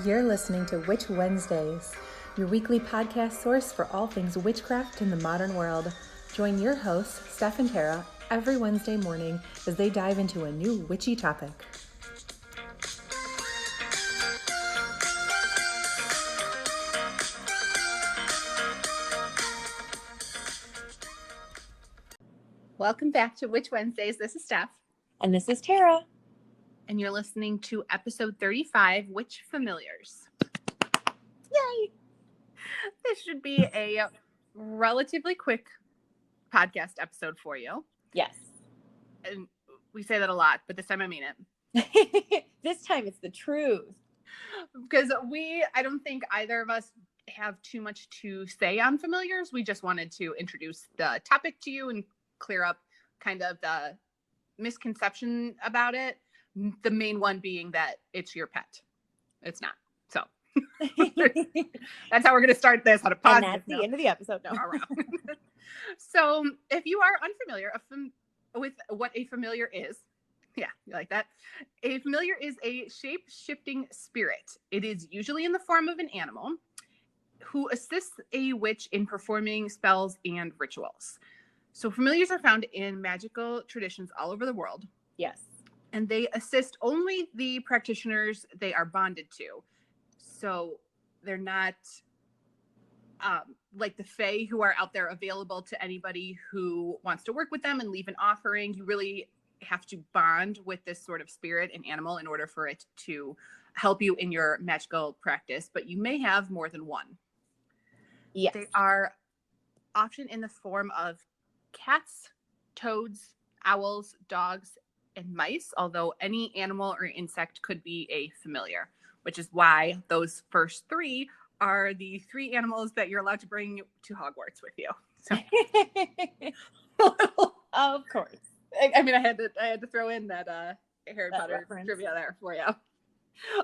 You're listening to Witch Wednesdays, your weekly podcast source for all things witchcraft in the modern world. Join your hosts, Steph and Tara, every Wednesday morning as they dive into a new witchy topic. Welcome back to Witch Wednesdays. This is Steph. And this is Tara. And you're listening to episode 35, Witch Familiars. Yay! This should be a relatively quick podcast episode for you. Yes. And we say that a lot, but this time I mean it. This time it's the truth. Because I don't think either of us have too much to say on familiars. We just wanted to introduce the topic to you and clear up kind of the misconception about it. The main one being that it's your pet. It's not. So that's how we're going to start this on a podcast. And that's the end of the episode. No. So if you are unfamiliar with what a familiar is, yeah, you like that? A familiar is a shape-shifting spirit. It is usually in the form of an animal who assists a witch in performing spells and rituals. So familiars are found in magical traditions all over the world. Yes. And they assist only the practitioners they are bonded to. So they're not like the Fae who are out there available to anybody who wants to work with them and leave an offering. You really have to bond with this sort of spirit and animal in order for it to help you in your magical practice. But you may have more than one. Yes. They are often in the form of cats, toads, owls, dogs, and mice, although any animal or insect could be a familiar, which is why those first three are the three animals that you're allowed to bring to Hogwarts with you. So, of course. I mean, I had to throw in that Harry Potter reference. Trivia there for you.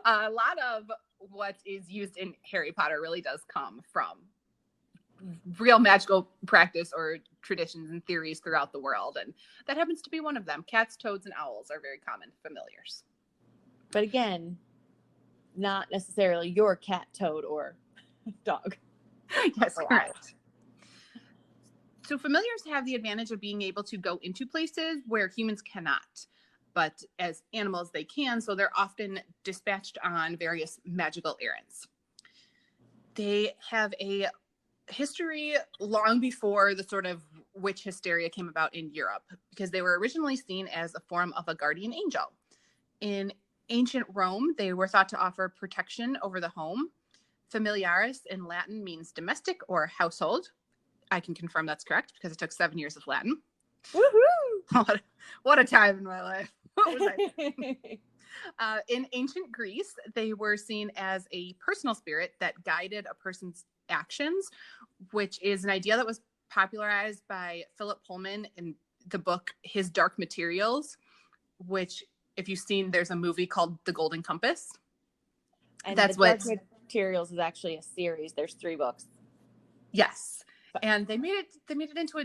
A lot of what is used in Harry Potter really does come from real magical practice or traditions and theories throughout the world, and that happens to be one of them. Cats, toads, and owls are very common familiars. But again, not necessarily your cat, toad, or dog. Yes, correct. So familiars have the advantage of being able to go into places where humans cannot, but as animals they can, so they're often dispatched on various magical errands. They have a history long before the sort of witch hysteria came about in Europe, because they were originally seen as a form of a guardian angel. In ancient Rome, they were thought to offer protection over the home. Familiaris in Latin means domestic or household. I can confirm that's correct because it took 7 years of Latin. Woohoo! What a time in my life. What was I thinking? In ancient Greece, they were seen as a personal spirit that guided a person's actions, which is an idea that was popularized by Philip Pullman in the book His Dark Materials, which, if you've seen, there's a movie called The Golden Compass. And that's what Dark Materials is actually a series. There's 3 books. Yes. And they made it into a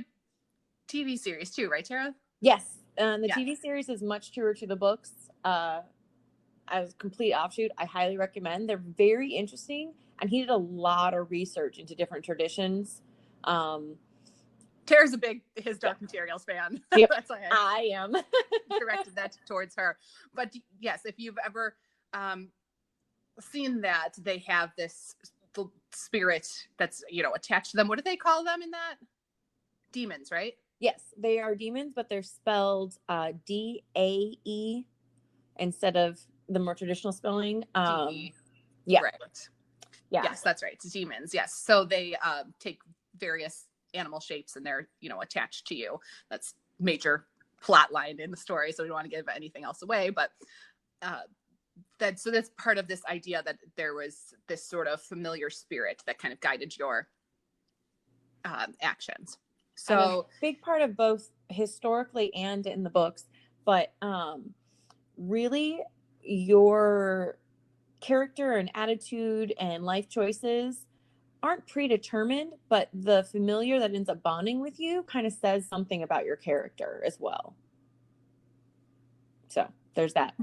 TV series too, right, Tara? Yes. The TV series is much truer to the books. As a complete offshoot, I highly recommend. They're very interesting. And he did a lot of research into different traditions. Tara's a big His Dark Materials fan. Yep, that's why I am. directed that towards her. But yes, if you've ever seen that, they have this spirit that's, attached to them. What do they call them in that? Demons, right? Yes, they are demons, but they're spelled D-A-E instead of the more traditional spelling. D-E. Yeah. Right. Yeah. Yes, that's right. It's demons. Yes. So they take various animal shapes and they're, attached to you. That's major plot line in the story. So we don't want to give anything else away, but that's part of this idea that there was this sort of familiar spirit that kind of guided your actions. So and a big part of both historically and in the books, but really your character and attitude and life choices aren't predetermined, but the familiar that ends up bonding with you kind of says something about your character as well. So there's that.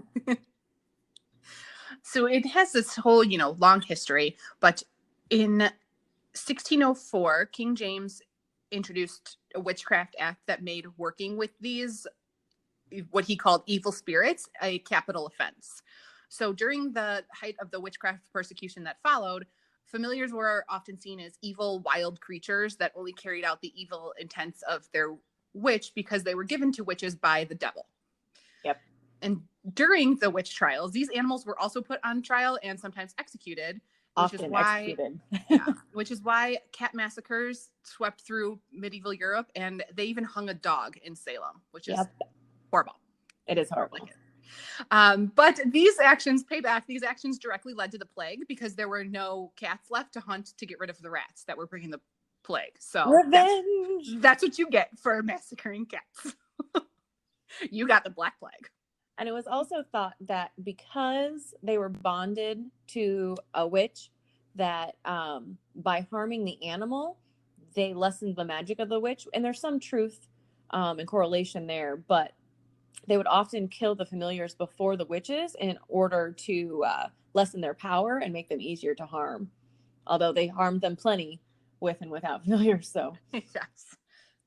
So it has this whole, long history, but in 1604, King James introduced a witchcraft act that made working with these, what he called evil spirits, a capital offense. So during the height of the witchcraft persecution that followed, familiars were often seen as evil, wild creatures that only carried out the evil intents of their witch because they were given to witches by the devil. Yep. And during the witch trials, these animals were also put on trial and sometimes executed, which is why which is why cat massacres swept through medieval Europe, and they even hung a dog in Salem, which is horrible. It is horrible. But these actions pay back. These actions directly led to the plague because there were no cats left to hunt to get rid of the rats that were bringing the plague. So revenge. That's what you get for massacring cats. You got the Black Plague. And it was also thought that because they were bonded to a witch, that by harming the animal, they lessened the magic of the witch. And there's some truth and correlation there, but they would often kill the familiars before the witches in order to lessen their power and make them easier to harm. Although they harmed them plenty with and without familiars. So yes,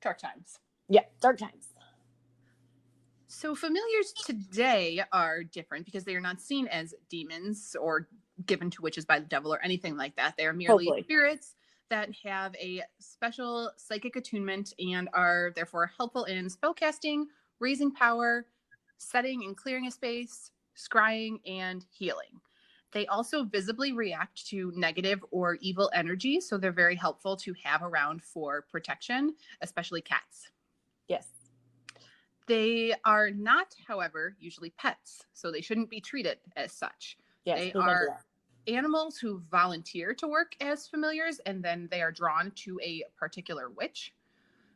dark times. Yeah, dark times. So familiars today are different because they are not seen as demons or given to witches by the devil or anything like that. They are merely spirits that have a special psychic attunement and are therefore helpful in spellcasting, raising power, setting and clearing a space, scrying, and healing. They also visibly react to negative or evil energy, so they're very helpful to have around for protection, especially cats. Yes. They are not, however, usually pets, so they shouldn't be treated as such. Yes, they are animals who volunteer to work as familiars, and then they are drawn to a particular witch.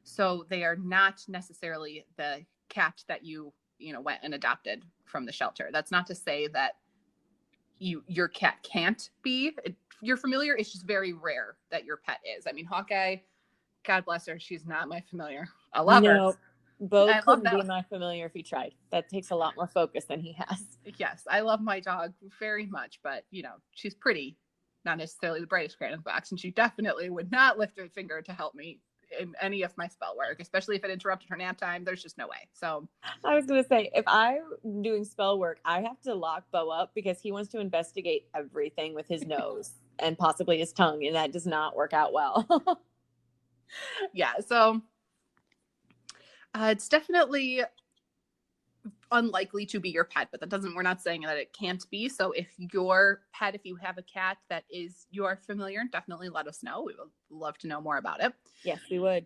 So they are not necessarily the cat that you went and adopted from the shelter. That's not to say that your cat can't be your familiar. It's just very rare that your pet is. I mean, Hawkeye, God bless her, she's not my familiar. I love her. Bo couldn't be my familiar if he tried. That takes a lot more focus than he has. Yes, I love my dog very much, but she's pretty, not necessarily the brightest crayon in the box, and she definitely would not lift her finger to help me in any of my spell work, especially if it interrupted her nap time. There's just no way. So I was gonna say, if I'm doing spell work, I have to lock Bo up because he wants to investigate everything with his nose and possibly his tongue, and that does not work out well. Yeah, so it's definitely unlikely to be your pet, but we're not saying that it can't be. So if your pet, if you have a cat that is your familiar, definitely let us know. We would love to know more about it. Yes, we would.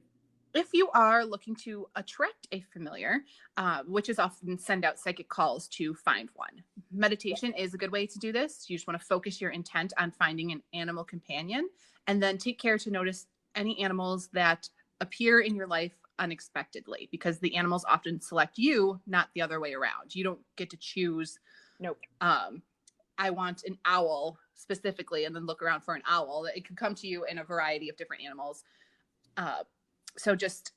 If you are looking to attract a familiar, witches often send out psychic calls to find one. Meditation is a good way to do this. You just want to focus your intent on finding an animal companion, and then take care to notice any animals that appear in your life unexpectedly, because the animals often select you, not the other way around. You don't get to choose. Nope. I want an owl specifically, and then look around for an owl. It could come to you in a variety of different animals. So just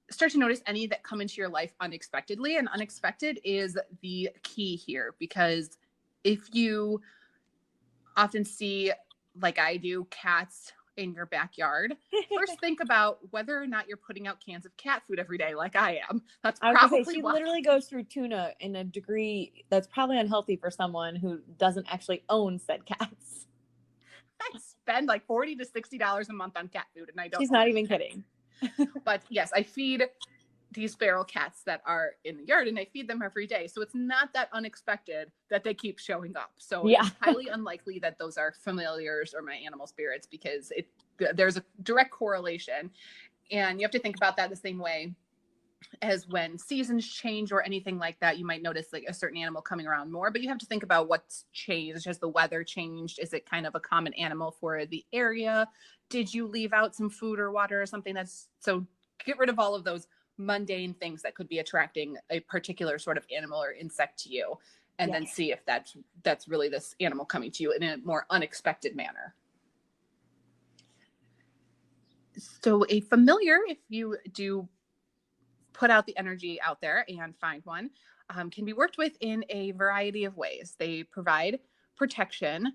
start to notice any that come into your life unexpectedly, and unexpected is the key here, because if you often see, like I do, cats in your backyard, first think about whether or not you're putting out cans of cat food every day like I am. That's probably she literally goes through tuna in a degree that's probably unhealthy for someone who doesn't actually own said cats. I spend like $40 to $60 a month on cat food, and I don't. She's not even kidding. But yes, I feed these feral cats that are in the yard, and I feed them every day. So it's not that unexpected that they keep showing up. So It's highly unlikely that those are familiars or my animal spirits, because there's a direct correlation. And you have to think about that the same way as when seasons change or anything like that. You might notice like a certain animal coming around more, but you have to think about what's changed. Has the weather changed? Is it kind of a common animal for the area? Did you leave out some food or water or something? So get rid of all of those mundane things that could be attracting a particular sort of animal or insect to you, and then see if that's really this animal coming to you in a more unexpected manner. So a familiar, if you do put out the energy out there and find one, can be worked with in a variety of ways. They provide protection.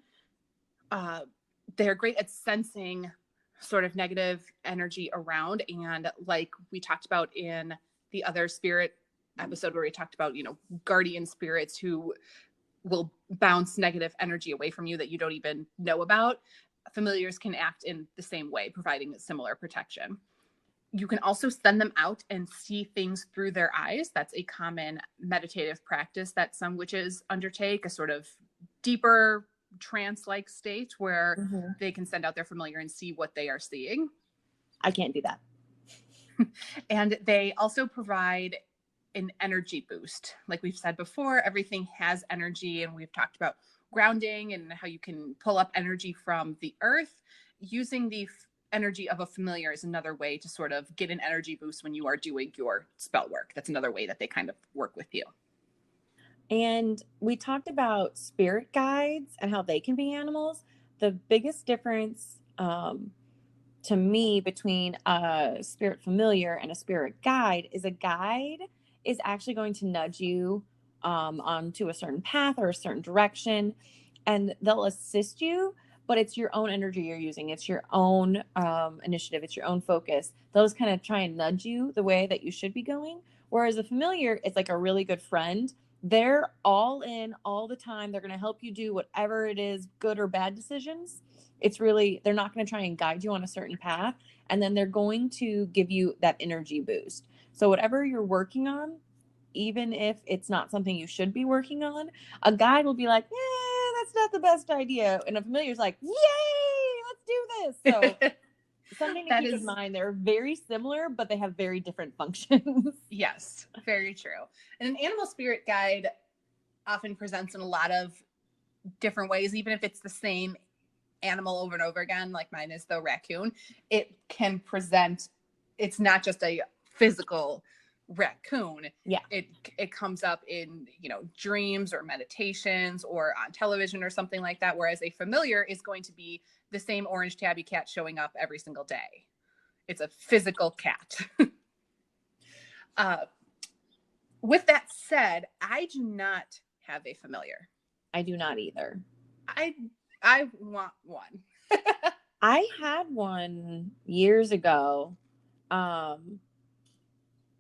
They're great at sensing sort of negative energy around. And like we talked about in the other spirit episode where we talked about, guardian spirits who will bounce negative energy away from you that you don't even know about, familiars can act in the same way, providing similar protection. You can also send them out and see things through their eyes. That's a common meditative practice that some witches undertake, a sort of deeper trance-like state where they can send out their familiar and see what they are seeing. I can't do that. And they also provide an energy boost. Like we've said before, everything has energy, and we've talked about grounding and how you can pull up energy from the earth. Using the energy of a familiar is another way to sort of get an energy boost when you are doing your spell work. That's another way that they kind of work with you. And we talked about spirit guides and how they can be animals. The biggest difference to me between a spirit familiar and a spirit guide is a guide is actually going to nudge you onto a certain path or a certain direction, and they'll assist you, but it's your own energy you're using. It's your own initiative. It's your own focus. Those kind of try and nudge you the way that you should be going. Whereas a familiar is like a really good friend. They're all in all the time. They're going to help you do whatever it is, good or bad decisions. It's really, they're not going to try and guide you on a certain path. And then they're going to give you that energy boost. So whatever you're working on, even if it's not something you should be working on, a guide will be like, that's not the best idea. And a familiar is like, yay, let's do this. So something to keep in mind. They're very similar, but they have very different functions. Yes, very true. And an animal spirit guide often presents in a lot of different ways, even if it's the same animal over and over again, like mine is the raccoon. It can present, it's not just a physical raccoon. Yeah. It comes up in, dreams or meditations or on television or something like that. Whereas a familiar is going to be the same orange tabby cat showing up every single day. It's a physical cat. With that said, I do not have a familiar. I do not either. I want one. I had one years ago.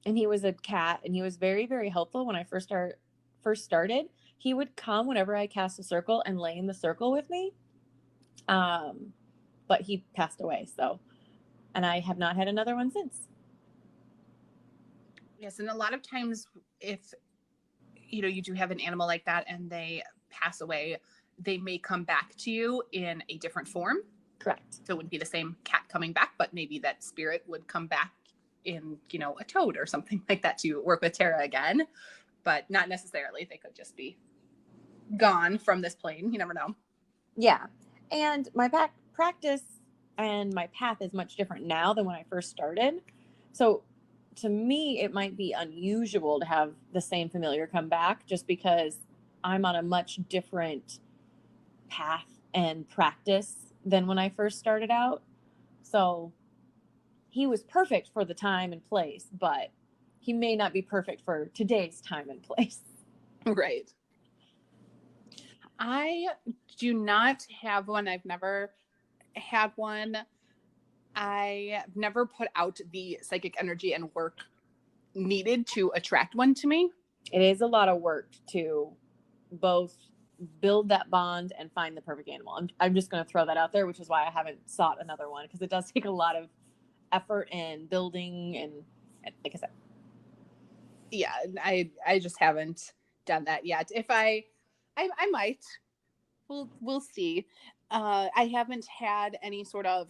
And he was a cat, and he was very, very helpful when I first started. He would come whenever I cast a circle and lay in the circle with me. But he passed away, and I have not had another one since. Yes, and a lot of times if you do have an animal like that and they pass away, they may come back to you in a different form. Correct. So it wouldn't be the same cat coming back, but maybe that spirit would come back in, a toad or something like that to work with Tara again, but not necessarily. They could just be gone from this plane. You never know. Yeah. And my practice and my path is much different now than when I first started. So to me, it might be unusual to have the same familiar come back just because I'm on a much different path and practice than when I first started out. So he was perfect for the time and place, but he may not be perfect for today's time and place. Right. I do not have one. I've never had one. I've never put out the psychic energy and work needed to attract one to me. It is a lot of work to both build that bond and find the perfect animal. I'm just going to throw that out there, which is why I haven't sought another one, because it does take a lot of effort and building and like I said. Yeah, I just haven't done that yet. If I might. We'll see. I haven't had any sort of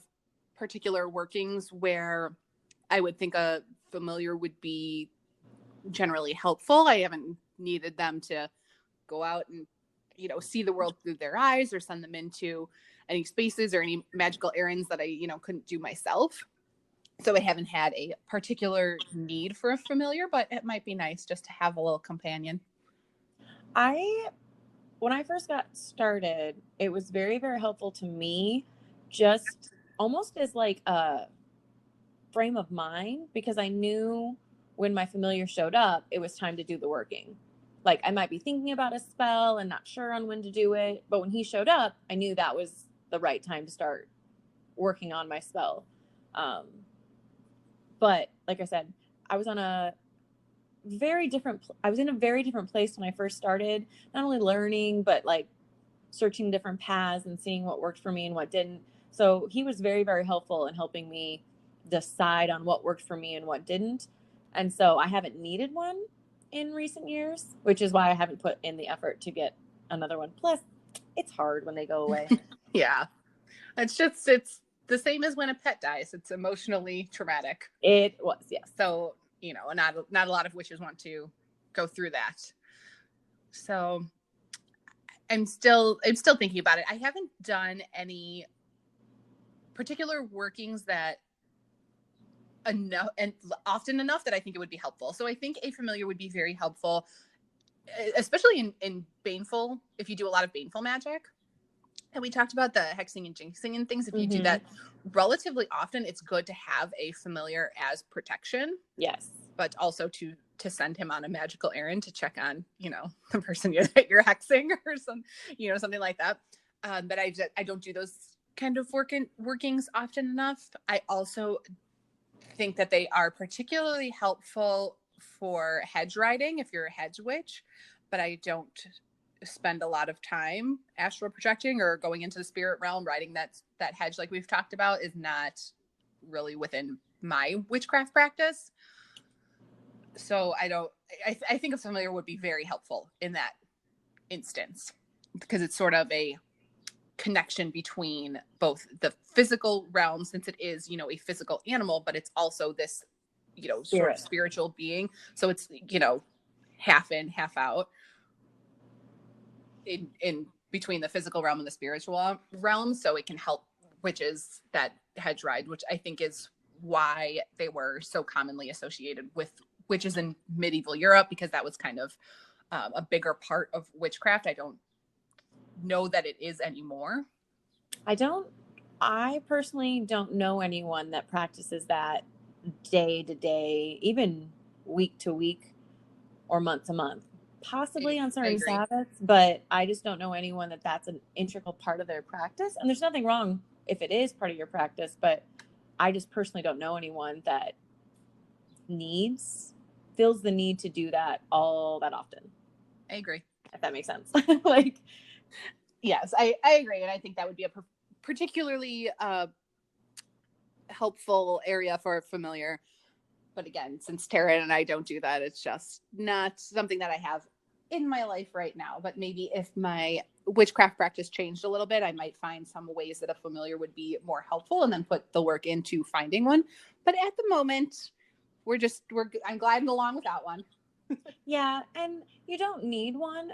particular workings where I would think a familiar would be generally helpful. I haven't needed them to go out and see the world through their eyes or send them into any spaces or any magical errands that I couldn't do myself. So I haven't had a particular need for a familiar, but it might be nice just to have a little companion. When I first got started, it was very, very helpful to me, just almost as like a frame of mind, because I knew when my familiar showed up, it was time to do the working. Like I might be thinking about a spell and not sure on when to do it, but when he showed up, I knew that was the right time to start working on my spell. Um, but like I said, I was on a I was in a very different place when I first started, not only learning, but like searching different paths and seeing what worked for me and what didn't. So he was very, very helpful in helping me decide on what worked for me and what didn't. And so I haven't needed one in recent years, which is why I haven't put in the effort to get another one. Plus, it's hard when they go away. Yeah. It's the same as when a pet dies. It's emotionally traumatic. It was, yes. So, not a lot of witches want to go through that. So I'm still thinking about it. I haven't done any particular workings that enough and often enough that I think it would be helpful. So I think a familiar would be very helpful, especially in baneful, if you do a lot of baneful magic. And we talked about the hexing and jinxing and things. If you do that relatively often, it's good to have a familiar as protection. Yes. But also to send him on a magical errand to check on, the person that you're hexing or something like that. But I don't do those kind of workings often enough. I also think that they are particularly helpful for hedge riding if you're a hedge witch, but I don't spend a lot of time astral projecting or going into the spirit realm. Riding that hedge like we've talked about is not really within my witchcraft practice. So I think a familiar would be very helpful in that instance, because it's sort of a connection between both the physical realm, since it is, a physical animal, but it's also this, sort of spiritual being. So it's, half in, half out in between the physical realm and the spiritual realm. So it can help witches that hedge ride, which I think is why they were so commonly associated with witches in medieval Europe, because that was kind of a bigger part of witchcraft. I don't know that it is anymore. I personally don't know anyone that practices that day to day, even week to week or month to month, possibly on certain Sabbaths, but I just don't know anyone that's an integral part of their practice. And there's nothing wrong if it is part of your practice, but I just personally don't know anyone that feels the need to do that all that often. I agree. If that makes sense. Yes, I agree. And I think that would be a particularly helpful area for a familiar. But again, since Tara and I don't do that, it's just not something that I have in my life right now. But maybe if my witchcraft practice changed a little bit, I might find some ways that a familiar would be more helpful and then put the work into finding one. But at the moment, I'm gliding along without one. Yeah, and you don't need one.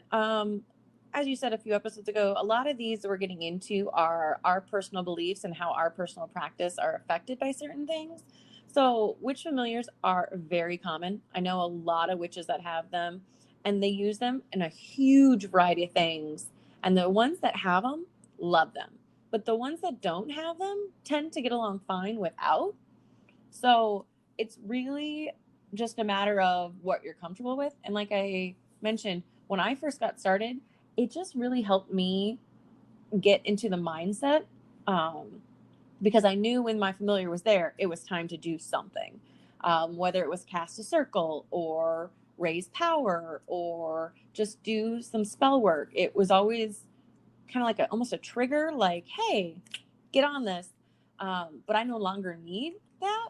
As you said a few episodes ago, a lot of these we're getting into are our personal beliefs and how our personal practice are affected by certain things. So witch familiars are very common. I know a lot of witches that have them, and they use them in a huge variety of things. And the ones that have them love them. But the ones that don't have them tend to get along fine without. So it's really just a matter of what you're comfortable with. And like I mentioned, when I first got started, it just really helped me get into the mindset, because I knew when my familiar was there, it was time to do something, whether it was cast a circle or raise power or just do some spell work. It was always kind of like almost a trigger, like, hey, get on this. But I no longer need that,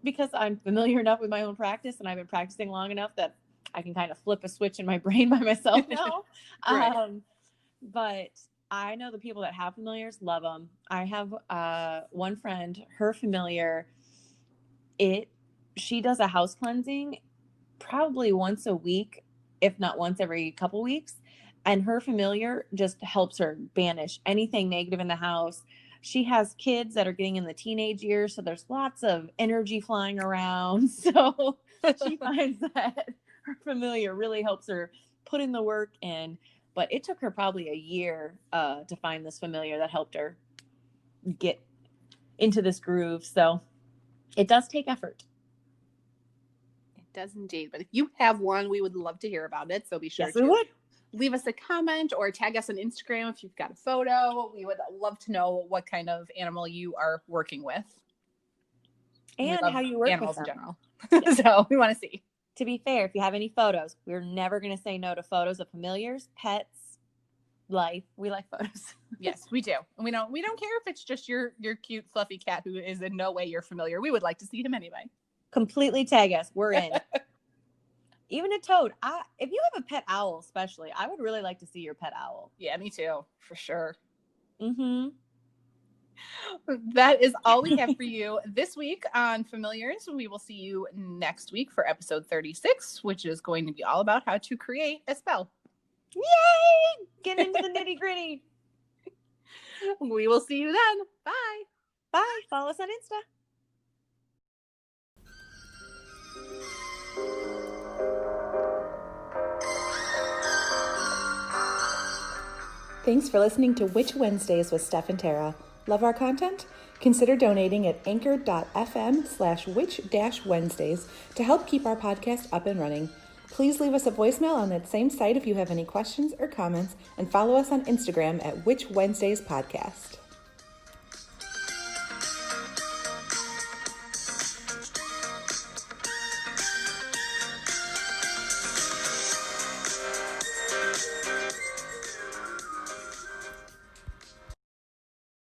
because I'm familiar enough with my own practice and I've been practicing long enough that I can kind of flip a switch in my brain by myself now. Right. But I know the people that have familiars love them. I have one friend, her familiar, she does a house cleansing probably once a week, if not once every couple weeks. And her familiar just helps her banish anything negative in the house. She has kids that are getting in the teenage years, so there's lots of energy flying around. So she finds that her familiar really helps her put in the work in. But it took her probably a year to find this familiar that helped her get into this groove. So it does take effort. does indeed. But if you have one, we would love to hear about it. So be sure Yes, we to would. leave us a comment or tag us on Instagram if you've got a photo. We would love to know what kind of animal you are working with. And how you work animals with in them. general. So we want to see. To be fair, if you have any photos, we're never going to say no to photos of familiars, pets, life. We like photos. Yes, we do. And we don't care if it's just your cute fluffy cat who is in no way you're familiar. We would like to see him anyway. Completely tag us. We're in. Even a toad. If you have a pet owl, especially, I would really like to see your pet owl. Yeah, me too, for sure. Mm-hmm. That is all we have for you this week on Familiars. We will see you next week for episode 36, which is going to be all about how to create a spell. Yay! Getting into the nitty gritty. We will see you then. Bye. Bye. Follow us on Insta. Thanks for listening to Witch Wednesdays with Steph and Tara. Love our content? Consider donating at anchor.fm/witch-wednesdays to help keep our podcast up and running. Please leave us a voicemail on that same site if you have any questions or comments, and follow us on Instagram at Witch Wednesdays Podcast.